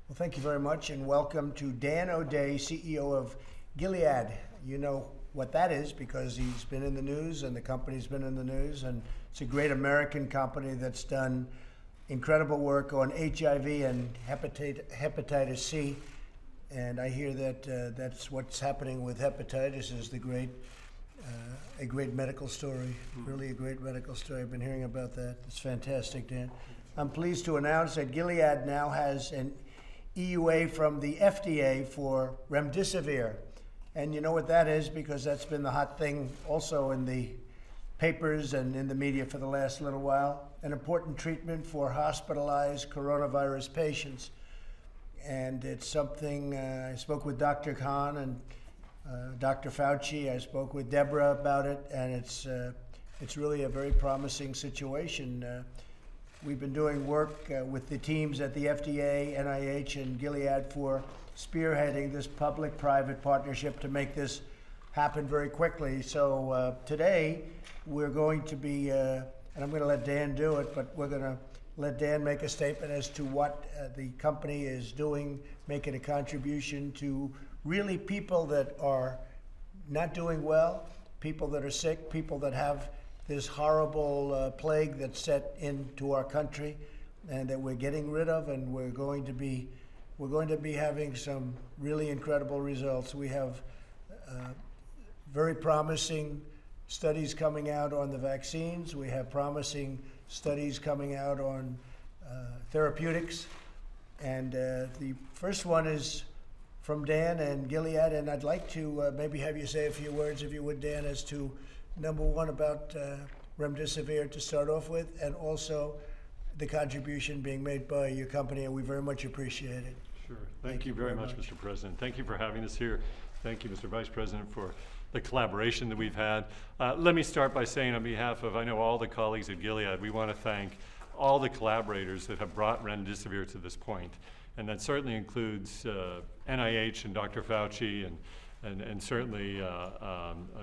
Well, thank you very much, and welcome to Dan O'Day, CEO of Gilead. You know what that is because he's been in the news and the company's been in the news, and it's a great American company that's done incredible work on HIV and hepatitis C. And I hear that that's what's happening with hepatitis is a great medical story, really a great medical story. I've been hearing about that. It's fantastic, Dan. I'm pleased to announce that Gilead now has an EUA from the FDA for Remdesivir. And you know what that is because that's been the hot thing also in the papers and in the media for the last little while. An important treatment for hospitalized coronavirus patients. And it's something, I spoke with Dr. Khan and Dr. Fauci. I spoke with Deborah about it, and it's really a very promising situation. We've been doing work with the teams at the FDA, NIH, and Gilead for spearheading this public-private partnership to make this happen very quickly. So today we're going to be, and I'm going to let Dan do it, but we're going to let Dan make a statement as to what the company is doing, making a contribution to really people that are not doing well, people that are sick, people that have this horrible plague that's set into our country and that we're getting rid of, and we're going to be having some really incredible results. We have very promising studies coming out on the vaccines. We have promising studies coming out on therapeutics. And the first one is from Dan and Gilead, and I'd like to maybe have you say a few words, if you would, Dan, as to number one about Remdesivir to start off with, and also the contribution being made by your company, and we very much appreciate it. Sure. Thank you very much, Mr. President. Thank you for having us here. Thank you, Mr. Vice President, for the collaboration that we've had. Let me start by saying on behalf of, I know all the colleagues at Gilead, we want to thank all the collaborators that have brought Remdesivir to this point. And that certainly includes NIH and Dr. Fauci and certainly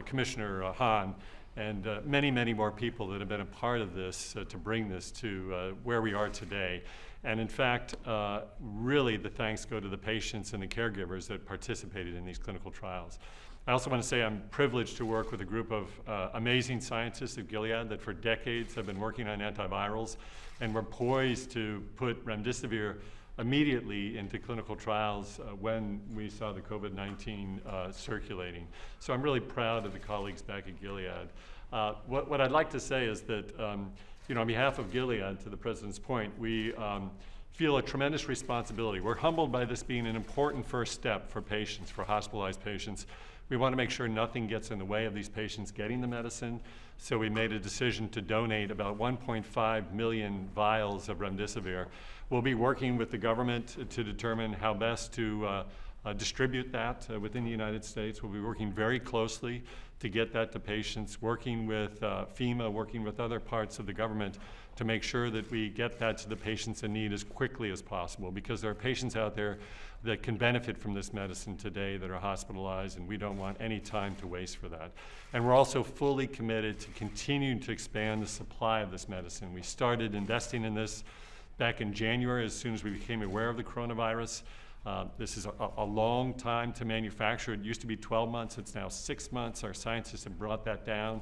Commissioner Hahn and many, many more people that have been a part of this to bring this to where we are today. And in fact, really the thanks go to the patients and the caregivers that participated in these clinical trials. I also want to say I'm privileged to work with a group of amazing scientists at Gilead that for decades have been working on antivirals, and we're poised to put Remdesivir immediately into clinical trials when we saw the COVID-19 circulating. So I'm really proud of the colleagues back at Gilead. What I'd like to say is that, on behalf of Gilead, to the President's point, we feel a tremendous responsibility. We're humbled by this being an important first step for patients, for hospitalized patients. We want to make sure nothing gets in the way of these patients getting the medicine, so we made a decision to donate about 1.5 million vials of Remdesivir. We'll be working with the government to determine how best to distribute that within the United States. We'll be working very closely to get that to patients, working with FEMA, working with other parts of the government to make sure that we get that to the patients in need as quickly as possible, because there are patients out there that can benefit from this medicine today that are hospitalized, and we don't want any time to waste for that. And we're also fully committed to continuing to expand the supply of this medicine. We started investing in this back in January as soon as we became aware of the coronavirus. This is a long time to manufacture. It used to be 12 months, it's now 6 months. Our scientists have brought that down.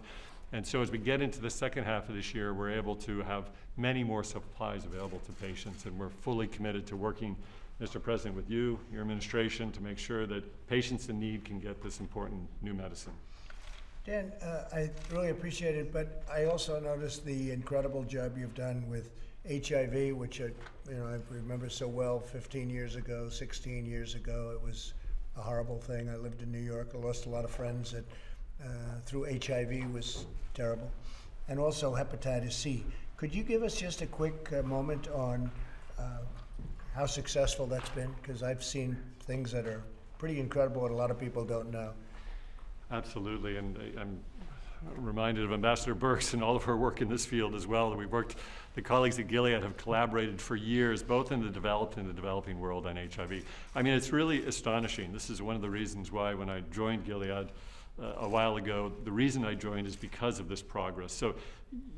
And so as we get into the second half of this year, we're able to have many more supplies available to patients, and we're fully committed to working, Mr. President, with you, your administration, to make sure that patients in need can get this important new medicine. Dan, I really appreciate it, but I also noticed the incredible job you've done with HIV, which I remember so well 15 years ago, 16 years ago. It was a horrible thing. I lived in New York. I lost a lot of friends that through HIV was terrible. And also hepatitis C. Could you give us just a quick moment on how successful that's been? Because I've seen things that are pretty incredible that a lot of people don't know. Absolutely, and I'm reminded of Ambassador Birx and all of her work in this field as well. The colleagues at Gilead have collaborated for years, both in the developed and the developing world on HIV. I mean, it's really astonishing. This is one of the reasons why when I joined Gilead a while ago, the reason I joined is because of this progress. So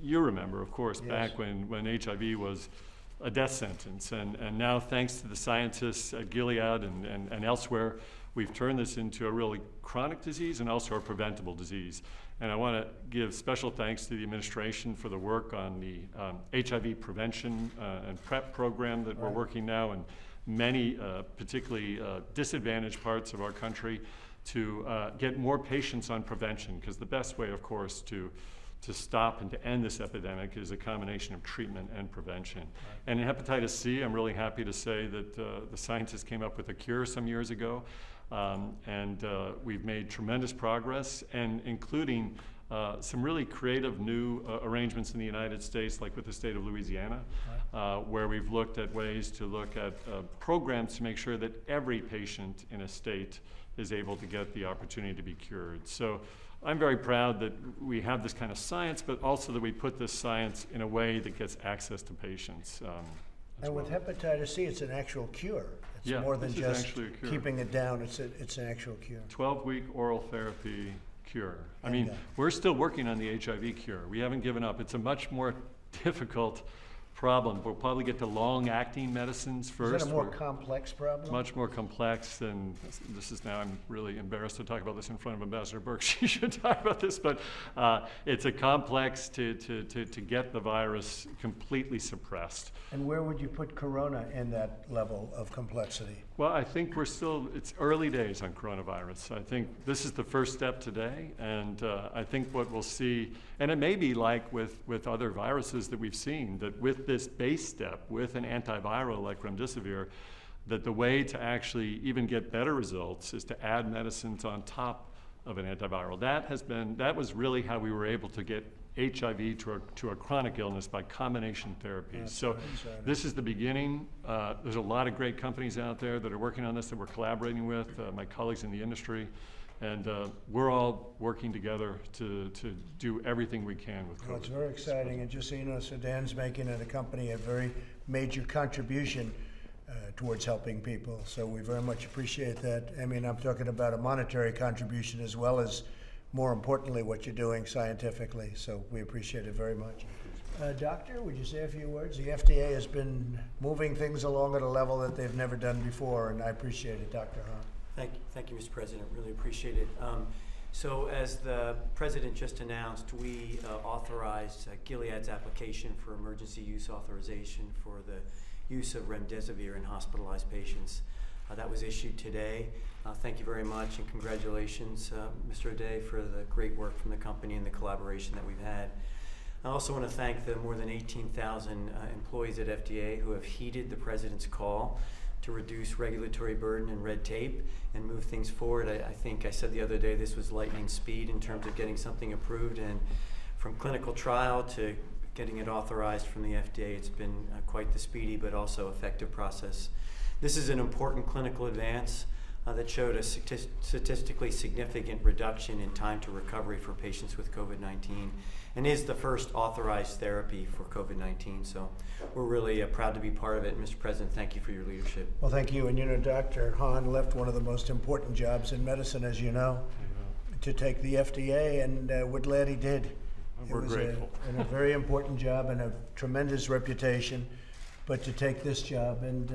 you remember, of course, yes, back when HIV was a death sentence. And now, thanks to the scientists at Gilead and elsewhere, we've turned this into a really chronic disease and also a preventable disease. And I want to give special thanks to the administration for the work on the HIV prevention and PrEP program that we're working now in many particularly disadvantaged parts of our country to get more patients on prevention, because the best way, of course, to stop and to end this epidemic is a combination of treatment and prevention. And in hepatitis C, I'm really happy to say that the scientists came up with a cure some years ago, and we've made tremendous progress, and including some really creative new arrangements in the United States, like with the state of Louisiana, where we've looked at ways to look at programs to make sure that every patient in a state is able to get the opportunity to be cured. So I'm very proud that we have this kind of science, but also that we put this science in a way that gets access to patients. And with hepatitis C, it's an actual cure. It's more than just keeping it down. It's an actual cure. 12-week oral therapy cure. I mean, we're still working on the HIV cure. We haven't given up. It's a much more difficult problem. We'll probably get to long-acting medicines first. Is that a more complex problem? Much more complex, and this is now, I'm really embarrassed to talk about this in front of Ambassador Burke. She should talk about this, but it's a complex to get the virus completely suppressed. And where would you put corona in that level of complexity? Well, I think it's early days on coronavirus. I think this is the first step today, and I think what we'll see, and it may be like with other viruses that we've seen, that with this base step, with an antiviral like Remdesivir, that the way to actually even get better results is to add medicines on top of an antiviral. That was really how we were able to get HIV to a chronic illness by combination therapies. So this is the beginning. There's a lot of great companies out there that are working on this that we're collaborating with, my colleagues in the industry, and we're all working together to do everything we can with COVID. Well, it's very exciting, and just so you know, Sudan's making it a company a very major contribution towards helping people. So we very much appreciate that. I mean, I'm talking about a monetary contribution as well as, more importantly, what you're doing scientifically. So we appreciate it very much. Doctor, would you say a few words? The FDA has been moving things along at a level that they've never done before, and I appreciate it, Dr. Hahn. Thank you, Mr. President. Really appreciate it. So as the President just announced, we authorized Gilead's application for emergency use authorization for the use of Remdesivir in hospitalized patients. That was issued today. Thank you very much, and congratulations, Mr. O'Day, for the great work from the company and the collaboration that we've had. I also want to thank the more than 18,000 employees at FDA who have heeded the President's call to reduce regulatory burden and red tape and move things forward. I think I said the other day this was lightning speed in terms of getting something approved, and from clinical trial to getting it authorized from the FDA, it's been quite the speedy but also effective process. This is an important clinical advance that showed a statistically significant reduction in time to recovery for patients with COVID-19 and is the first authorized therapy for COVID-19. So we're really proud to be part of it. Mr. President, thank you for your leadership. Well, thank you. And you know, Dr. Hahn left one of the most important jobs in medicine, as you know, to take the FDA, and we're glad he did. We're grateful. And a very important job and a tremendous reputation, but to take this job, and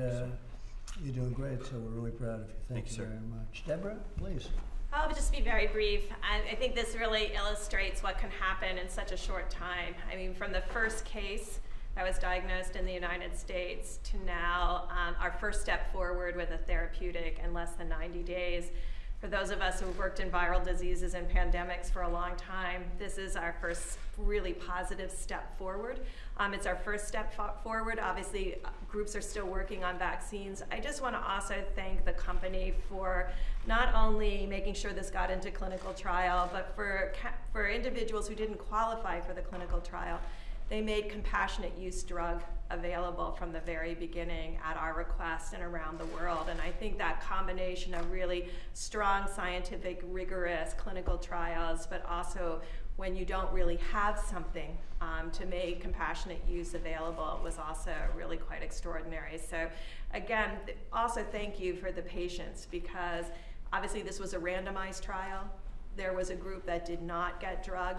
you're doing great, so we're really proud of you. Thank you very much. Deborah, please. I'll just be very brief. I think this really illustrates what can happen in such a short time. I mean, from the first case that was diagnosed in the United States to now, our first step forward with a therapeutic in less than 90 days. For those of us who've worked in viral diseases and pandemics for a long time, this is our first really positive step forward. It's our first step forward. Obviously, groups are still working on vaccines. I just want to also thank the company for not only making sure this got into clinical trial, but for individuals who didn't qualify for the clinical trial, they made compassionate use drug available from the very beginning at our request and around the world. And I think that combination of really strong scientific, rigorous clinical trials, but also when you don't really have something to make compassionate use available was also really quite extraordinary. So again, also thank you for the patients, because obviously this was a randomized trial. There was a group that did not get drug.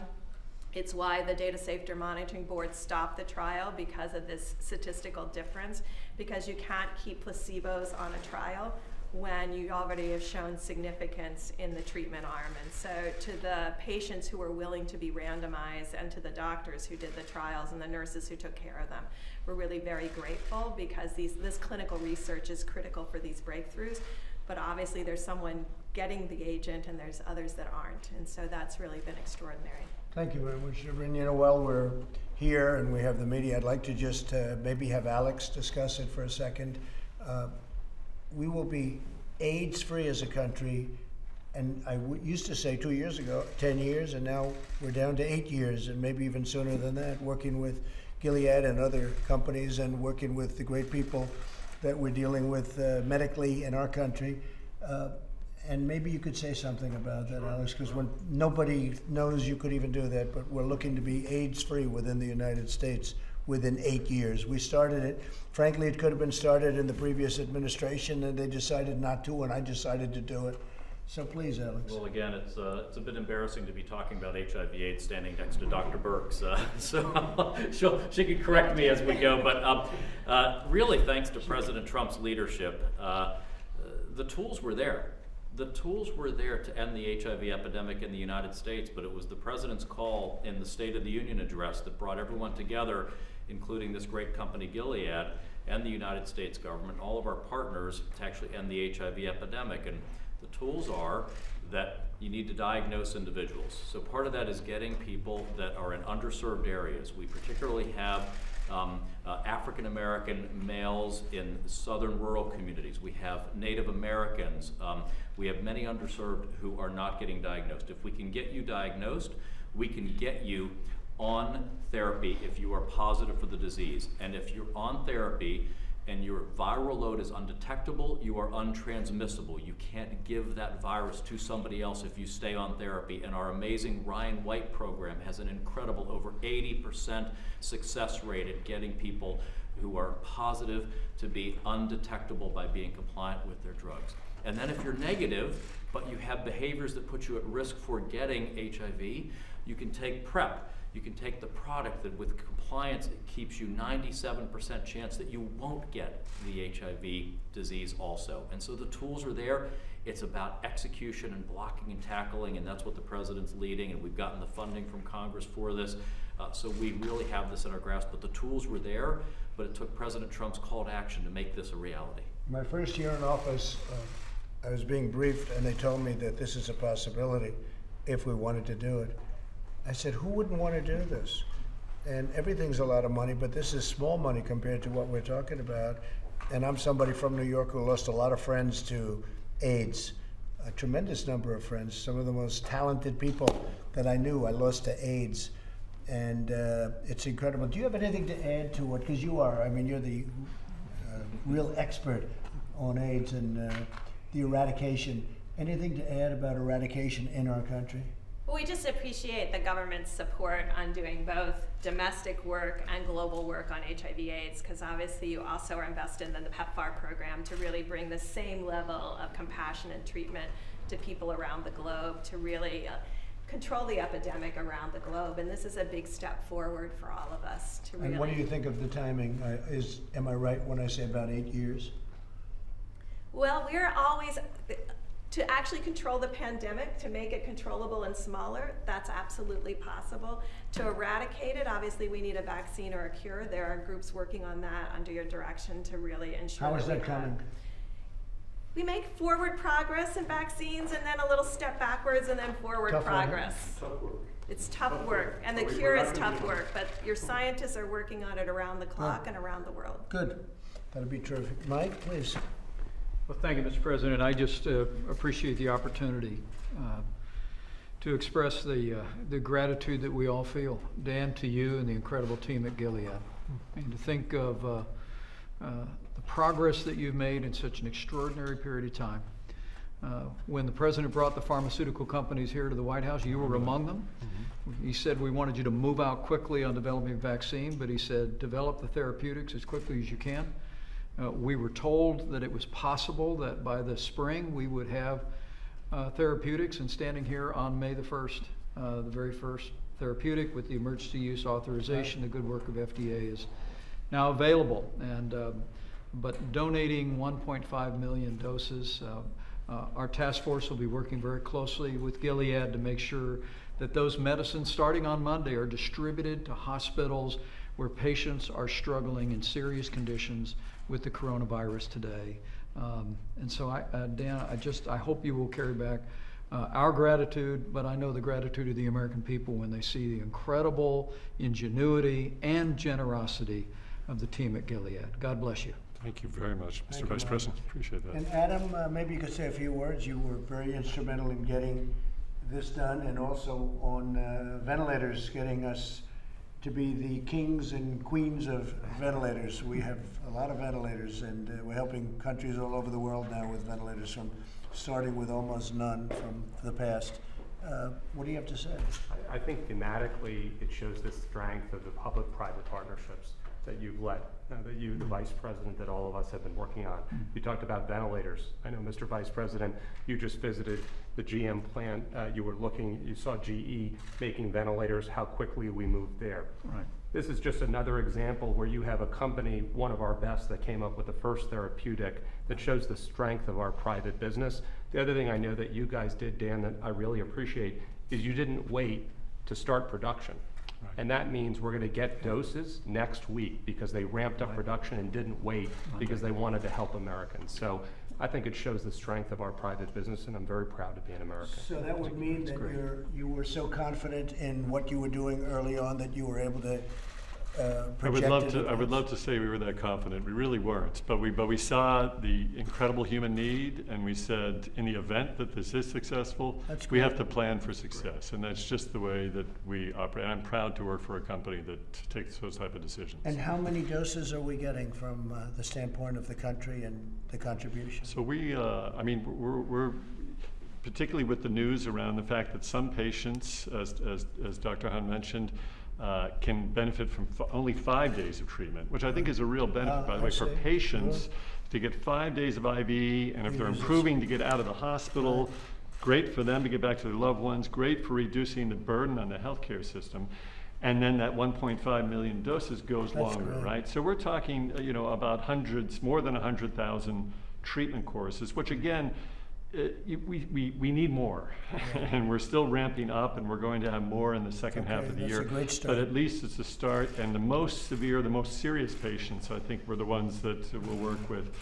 It's why the Data Safety Monitoring Board stopped the trial, because of this statistical difference, because you can't keep placebos on a trial when you already have shown significance in the treatment arm. And so to the patients who were willing to be randomized, and to the doctors who did the trials and the nurses who took care of them, we're really very grateful, because this clinical research is critical for these breakthroughs. But obviously there's someone getting the agent and there's others that aren't. And so that's really been extraordinary. Thank you very much, Sabrina. You know, while we're here and we have the media, I'd like to just maybe have Alex discuss it for a second. We will be AIDS-free as a country, and I used to say 2 years ago, 10 years, and now we're down to 8 years, and maybe even sooner than that, working with Gilead and other companies, and working with the great people that we're dealing with medically in our country. And maybe you could say something about that, Alex, because when nobody knows you could even do that, but we're looking to be AIDS-free within the United States within 8 years. We started it. Frankly, it could have been started in the previous administration, and they decided not to, and I decided to do it. So please, Alex. Well, again, it's a bit embarrassing to be talking about HIV/AIDS standing next to Dr. Birx, so she can correct me as we go. But really, thanks to President Trump's leadership, the tools were there. The tools were there to end the HIV epidemic in the United States, but it was the President's call in the State of the Union address that brought everyone together, including this great company Gilead and the United States government, all of our partners, to actually end the HIV epidemic. And the tools are that you need to diagnose individuals. So part of that is getting people that are in underserved areas. We particularly have African American males in southern rural communities. We have Native Americans. We have many underserved who are not getting diagnosed. If we can get you diagnosed, we can get you on therapy if you are positive for the disease. And if you're on therapy and your viral load is undetectable, you are untransmissible. You can't give that virus to somebody else if you stay on therapy. And our amazing Ryan White program has an incredible over 80% success rate at getting people who are positive to be undetectable by being compliant with their drugs. And then if you're negative, but you have behaviors that put you at risk for getting HIV, you can take PrEP. You can take the product that with compliance, it keeps you 97% chance that you won't get the HIV disease also. And so the tools are there. It's about execution and blocking and tackling, and that's what the President's leading, and we've gotten the funding from Congress for this. So we really have this in our grasp, but the tools were there, but it took President Trump's call to action to make this a reality. My first year in office, I was being briefed, and they told me that this is a possibility if we wanted to do it. I said, who wouldn't want to do this? And everything's a lot of money, but this is small money compared to what we're talking about. And I'm somebody from New York who lost a lot of friends to AIDS, a tremendous number of friends. Some of the most talented people that I knew I lost to AIDS. And it's incredible. Do you have anything to add to what, because you are, I mean, you're the real expert on AIDS and the eradication. Anything to add about eradication in our country? Well, we just appreciate the government's support on doing both domestic work and global work on HIV/AIDS, because obviously you also are invested in the PEPFAR program to really bring the same level of compassion and treatment to people around the globe to really control the epidemic around the globe. And this is a big step forward for all of us to really. And what do you think of the timing? Am I right when I say about 8 years? Well, we're always, to actually control the pandemic, to make it controllable and smaller, that's absolutely possible. To eradicate it, obviously we need a vaccine or a cure. There are groups working on that under your direction to really ensure. How is that coming? We make forward progress in vaccines and then a little step backwards and then forward progress. Tough work. It's tough work, and the cure is tough work, but your scientists are working on it around the clock and around the world. Good. That'd be terrific. Mike, please. Well, thank you, Mr. President. I just appreciate the opportunity to express the gratitude that we all feel, Dan, to you and the incredible team at Gilead, and to think of the progress that you've made in such an extraordinary period of time. When the President brought the pharmaceutical companies here to the White House, you were among them. He said we wanted you to move out quickly on developing a vaccine, but he said develop the therapeutics as quickly as you can. We were told that it was possible that by the spring we would have therapeutics, and standing here on May the 1st, the very first therapeutic with the emergency use authorization. The good work of FDA is now available. And but donating 1.5 million doses, our task force will be working very closely with Gilead to make sure that those medicines, starting on Monday, are distributed to hospitals where patients are struggling in serious conditions with the coronavirus today. And so, Dan, I hope you will carry back our gratitude, but I know the gratitude of the American people when they see the incredible ingenuity and generosity of the team at Gilead. God bless you. Thank you very much, Mr. Vice President. Appreciate that. And Adam, maybe you could say a few words. You were very instrumental in getting this done, and also on ventilators, getting us to be the kings and queens of ventilators. We have a lot of ventilators, and we're helping countries all over the world now with ventilators, from starting with almost none from the past. What do you have to say? I think thematically it shows the strength of the public-private partnerships that you've led, that you, the Vice President, that all of us have been working on. You talked about ventilators. I know, Mr. Vice President, you just visited the GM plant. You saw GE making ventilators, how quickly we moved there. Right. This is just another example where you have a company, one of our best, that came up with the first therapeutic that shows the strength of our private business. The other thing I know that you guys did, Dan, that I really appreciate, is you didn't wait to start production. Right. And that means we're going to get doses next week because they ramped up production and didn't wait because they wanted to help Americans. So I think it shows the strength of our private business, and I'm very proud to be an American. So that would mean that you were so confident in what you were doing early on that you were able to project. I would love to say we were that confident. We really weren't, but we saw the incredible human need, and we said, in the event that this is successful, we have to plan for success, and that's just the way that we operate. And I'm proud to work for a company that takes those type of decisions. And how many doses are we getting from the standpoint of the country and the contribution? So we're particularly with the news around the fact that some patients, as Dr. Hahn mentioned, can benefit from only 5 days of treatment, which I think is a real benefit, by the way, for patients to get 5 days of IV, and if they're improving, to get out of the hospital. Great for them to get back to their loved ones, great for reducing the burden on the healthcare system. And then that 1.5 million doses goes longer, right? So we're talking, about more than 100,000 treatment courses, which again, we need more, and we're still ramping up, and we're going to have more in the second half of the year. That's a great start. But at least it's a start, and the most severe, the most serious patients, I think, we're the ones that we'll work with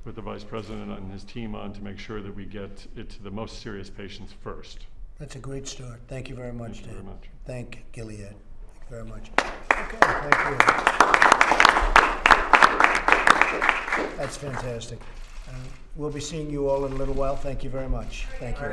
the Vice President and his team on to make sure that we get it to the most serious patients first. That's a great start. Thank you very much, Dan. Thank you very much. Thank Gilead. Thank you very much. Okay, thank you. That's fantastic. We'll be seeing you all in a little while. Thank you very much. Thank you.